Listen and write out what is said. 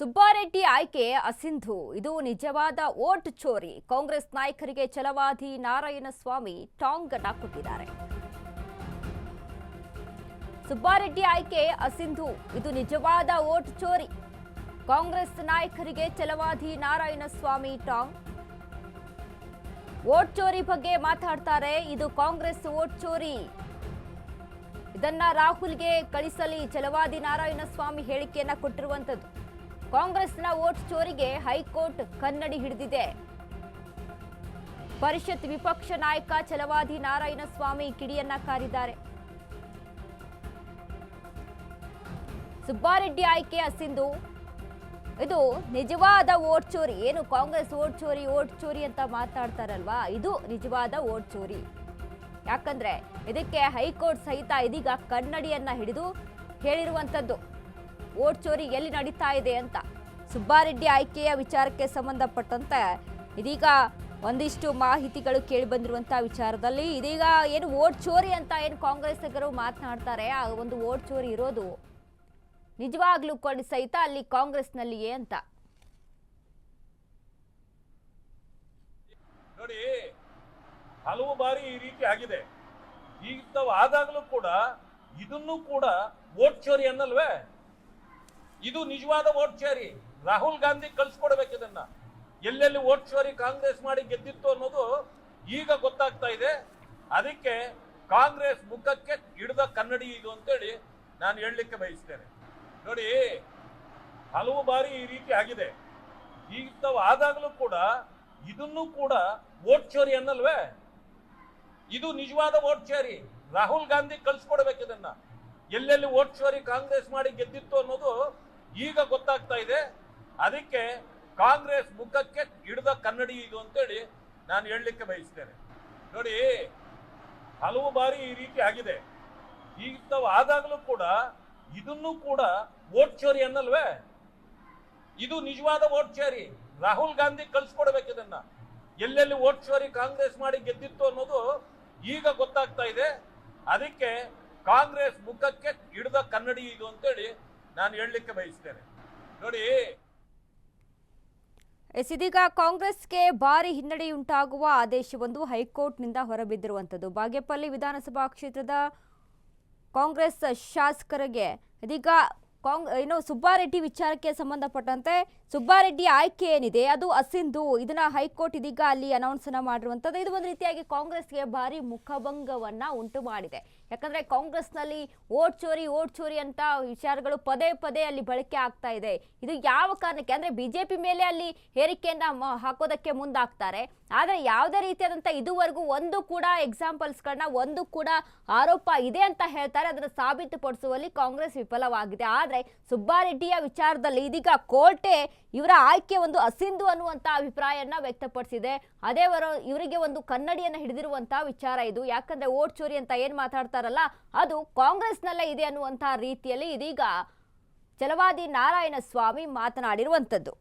ಸುಬ್ಬಾರೆಡ್ಡಿ ಆಯ್ಕೆ ಅಸಿಂಧು ಇದು ನಿಜವಾದ ವೋಟ್ ಚೋರಿ. ಕಾಂಗ್ರೆಸ್ ನಾಯಕರಿಗೆ ಛಲವಾದಿ ನಾರಾಯಣಸ್ವಾಮಿ ಟಾಂಗ್ ಅನ್ನ ಕೊಟ್ಟಿದ್ದಾರೆ. ಸುಬ್ಬಾರೆಡ್ಡಿ ಆಯ್ಕೆ ಅಸಿಂಧು ಇದು ನಿಜವಾದ ವೋಟ್ ಚೋರಿ. ಕಾಂಗ್ರೆಸ್ ನಾಯಕರಿಗೆ ಛಲವಾದಿ ನಾರಾಯಣಸ್ವಾಮಿ ಟಾಂಗ್. ವೋಟ್ ಚೋರಿ ಬಗ್ಗೆ ಮಾತಾಡ್ತಾರೆ. ಇದು ಕಾಂಗ್ರೆಸ್ ವೋಟ್ ಚೋರಿ. ಇದನ್ನ ರಾಹುಲ್ಗೆ ಕಳಿಸಲಿ ಛಲವಾದಿ ನಾರಾಯಣಸ್ವಾಮಿ ಹೇಳಿಕೆಯನ್ನ ಕೊಟ್ಟಿರುವಂತದ್ದು. ಕಾಂಗ್ರೆಸ್ನ ವೋಟ್ ಚೋರಿಗೆ ಹೈಕೋರ್ಟ್ ಕನ್ನಡಿ ಹಿಡಿದಿದೆ. ಪರಿಷತ್ ವಿಪಕ್ಷ ನಾಯಕ ಛಲವಾದಿ ನಾರಾಯಣಸ್ವಾಮಿ ಕಿಡಿಯನ್ನ ಕಾರಿದ್ದಾರೆ. ಸುಬ್ಬಾರೆಡ್ಡಿ ಆಯ್ಕೆ ಅಸಿಂಧು ಇದು ನಿಜವಾದ ವೋಟ್ ಚೋರಿ. ಏನು ಕಾಂಗ್ರೆಸ್ ವೋಟ್ ಚೋರಿ ಅಂತ ಮಾತಾಡ್ತಾರಲ್ವಾ, ಇದು ನಿಜವಾದ ವೋಟ್ ಚೋರಿ. ಯಾಕಂದ್ರೆ ಇದಕ್ಕೆ ಹೈಕೋರ್ಟ್ ಸಹಿತ ಇದೀಗ ಕನ್ನಡಿಯನ್ನ ಹಿಡಿದು ಹೇಳಿರುವಂತದ್ದು ವೋಟ್ ಚೋರಿ ಎಲ್ಲಿ ನಡೀತಾ ಇದೆ ಅಂತ. ಸುಬ್ಬಾರೆಡ್ಡಿ ಆಯ್ಕೆಯ ವಿಚಾರಕ್ಕೆ ಸಂಬಂಧಪಟ್ಟಂತೆ ಇದೀಗ ಒಂದಿಷ್ಟು ಮಾಹಿತಿಗಳು ಕೇಳಿ ಬಂದಿರುವಂತಹ ವಿಚಾರದಲ್ಲಿ ಇದೀಗ ಏನು ವೋಟ್ ಚೋರಿ ಅಂತ ಏನು ಕಾಂಗ್ರೆಸ್ಸಿಗರು ಮಾತನಾಡ್ತಾರೆ, ಆ ಒಂದು ವೋಟ್ ಚೋರಿ ಇರೋದು ನಿಜವಾಗ್ಲೂ ಕೊಂಡು ಸಹಿತ ಅಲ್ಲಿ ಕಾಂಗ್ರೆಸ್ನಲ್ಲಿಯೇ ಅಂತ ನೋಡಿ. ಹಲವು ಬಾರಿ ಈ ರೀತಿ ಆಗಿದೆ. ಇಂಥವು ಆದಾಗಲೂ ಕೂಡ ಇದನ್ನು ಕೂಡ ವೋಟ್ ಚೋರಿ ಅನ್ನಲ್ವೇ? ಇದು ನಿಜವಾದ ವೋಟ್ ಚೋರಿ. ರಾಹುಲ್ ಗಾಂಧಿ ಕಳ್ಸಿಕೊಡ್ಬೇಕು ಇದನ್ನ. ಎಲ್ಲೆಲ್ಲಿ ವೋಟ್ ಚೋರಿ ಕಾಂಗ್ರೆಸ್ ಮಾಡಿ ಗೆದ್ದಿತ್ತು ಅನ್ನೋದು ಈಗ ಗೊತ್ತಾಗ್ತಾ ಇದೆ. ಅದಕ್ಕೆ ಕಾಂಗ್ರೆಸ್ ಮುಖಕ್ಕೆ ಹಿಡಿದ ಕನ್ನಡಿ ಇದು ಅಂತೇಳಿ ನಾನು ಹೇಳಲಿಕ್ಕೆ ಬಯಸ್ತೇನೆ. ನೋಡಿ, ಹಲವು ಬಾರಿ ಈ ರೀತಿ ಆಗಿದೆ. ಇಂಥವು ಆದಾಗಲೂ ಕೂಡ ಇದನ್ನು ಕೂಡ ವೋಟ್ ಚೋರಿ ಅನ್ನಲ್ವೇ? ಇದು ನಿಜವಾದ ವೋಟ್ ಚೋರಿ. ರಾಹುಲ್ ಗಾಂಧಿ ಕಳ್ಸಿಕೊಡ್ಬೇಕು ಇದನ್ನ. ಎಲ್ಲೆಲ್ಲಿ ವೋಟ್ ಚೋರಿ ಕಾಂಗ್ರೆಸ್ ಮಾಡಿ ಗೆದ್ದಿತ್ತು ಅನ್ನೋದು ಈಗ ಗೊತ್ತಾಗ್ತಾ ಇದೆ. ಅದಕ್ಕೆ ಕಾಂಗ್ರೆಸ್ ಮುಖಕ್ಕೆ ಹಿಡಿದ ಕನ್ನಡಿ ಇದು ಅಂತೇಳಿ ನಾನು ಹೇಳಲಿಕ್ಕೆ ಬಯಸ್ತೇನೆ. ನೋಡಿ, ಹಲವು ಬಾರಿ ಈ ರೀತಿ ಆಗಿದೆ. ಇಂಥವು ಆದಾಗಲೂ ಕೂಡ ಇದನ್ನು ಕೂಡ ವೋಟ್ ಚೋರಿ ಅನ್ನಲ್ವೇ? ಇದು ನಿಜವಾದ ವೋಟ್ ಚೋರಿ. ರಾಹುಲ್ ಗಾಂಧಿ ಕಳ್ಸಿಕೊಡ್ಬೇಕು ಇದನ್ನ. ಎಲ್ಲೆಲ್ಲಿ ವೋಟ್ ಚೋರಿ ಕಾಂಗ್ರೆಸ್ ಮಾಡಿ ಗೆದ್ದಿತ್ತು ಅನ್ನೋದು ಈಗ ಗೊತ್ತಾಗ್ತಾ ಇದೆ. ಅದಕ್ಕೆ ಕಾಂಗ್ರೆಸ್ ಮುಖಕ್ಕೆ ಹಿಡಿದ ಕನ್ನಡಿ ಇದು ಅಂತೇಳಿ ನಾನು ಹೇಳಲಿಕ್ಕೆ ಬಯಸ್ತೇನೆ. ನೋಡಿ, ಇದೀಗ ಕಾಂಗ್ರೆಸ್ಗೆ ಭಾರಿ ಹಿನ್ನಡೆಯುಂಟಾಗುವ ಆದೇಶವೊಂದು ಹೈಕೋರ್ಟ್ನಿಂದ ಹೊರಬಿದ್ದಿರುವಂಥದ್ದು. ಬಾಗೇಪಲ್ಲಿ ವಿಧಾನಸಭಾ ಕ್ಷೇತ್ರದ ಕಾಂಗ್ರೆಸ್ ಶಾಸಕರಿಗೆ ಇದೀಗ ಏನು ಸುಬ್ಬಾರೆಡ್ಡಿ ವಿಚಾರಕ್ಕೆ ಸಂಬಂಧಪಟ್ಟಂತೆ ಸುಬ್ಬಾರೆಡ್ಡಿ ಆಯ್ಕೆ ಏನಿದೆ ಅದು ಅಸಿಂಧು, ಇದನ್ನ ಹೈಕೋರ್ಟ್ ಇದೀಗ ಅಲ್ಲಿ ಅನೌನ್ಸ್ ಅನ್ನ ಮಾಡಿರುವಂಥದ್ದು. ಇದು ಒಂದು ರೀತಿಯಾಗಿ ಕಾಂಗ್ರೆಸ್ಗೆ ಭಾರಿ ಮುಖಭಂಗವನ್ನ ಉಂಟು ಮಾಡಿದೆ. ಯಾಕಂದ್ರೆ ಕಾಂಗ್ರೆಸ್ನಲ್ಲಿ ವೋಟ್ ಚೋರಿ ಅಂತ ವಿಚಾರಗಳು ಪದೇ ಪದೇ ಅಲ್ಲಿ ಬಳಕೆ ಆಗ್ತಾ ಇದೆ. ಇದು ಯಾವ ಕಾರಣಕ್ಕೆ ಅಂದ್ರೆ ಬಿಜೆಪಿ ಮೇಲೆ ಅಲ್ಲಿ ಹೇರಿಕೆಯನ್ನ ಹಾಕೋದಕ್ಕೆ ಮುಂದಾಗ್ತಾರೆ. ಆದರೆ ಯಾವುದೇ ರೀತಿಯಾದಂಥ ಇದುವರೆಗೂ ಒಂದು ಕೂಡ ಎಕ್ಸಾಂಪಲ್ಸ್ಗಳನ್ನ ಒಂದು ಕೂಡ ಆರೋಪ ಇದೆ ಅಂತ ಹೇಳ್ತಾರೆ, ಅದನ್ನು ಸಾಬೀತುಪಡಿಸುವಲ್ಲಿ ಕಾಂಗ್ರೆಸ್ ವಿಫಲವಾಗಿದೆ. ಆದರೆ ಸುಬ್ಬಾರೆಡ್ಡಿಯ ವಿಚಾರದಲ್ಲಿ ಇದೀಗ ಕೋರ್ಟೇ ಇವರ ಆಯ್ಕೆ ಒಂದು ಅಸಿಂಧು ಅನ್ನುವಂಥ ಅಭಿಪ್ರಾಯನ ವ್ಯಕ್ತಪಡಿಸಿದೆ. ಅದೇ ಇವರಿಗೆ ಒಂದು ಕನ್ನಡಿಯನ್ನು ಹಿಡಿದಿರುವಂತಹ ವಿಚಾರ ಇದು. ಯಾಕಂದ್ರೆ ವೋಟ್ ಚೋರಿ ಅಂತ ಏನ್ ಮಾತಾಡ್ತಾರಲ್ಲ ಅದು ಕಾಂಗ್ರೆಸ್ನಲ್ಲೇ ಇದೆ ಅನ್ನುವಂತಹ ರೀತಿಯಲ್ಲಿ ಇದೀಗ ಛಲವಾದಿ ನಾರಾಯಣಸ್ವಾಮಿ ಮಾತನಾಡಿರುವಂಥದ್ದು.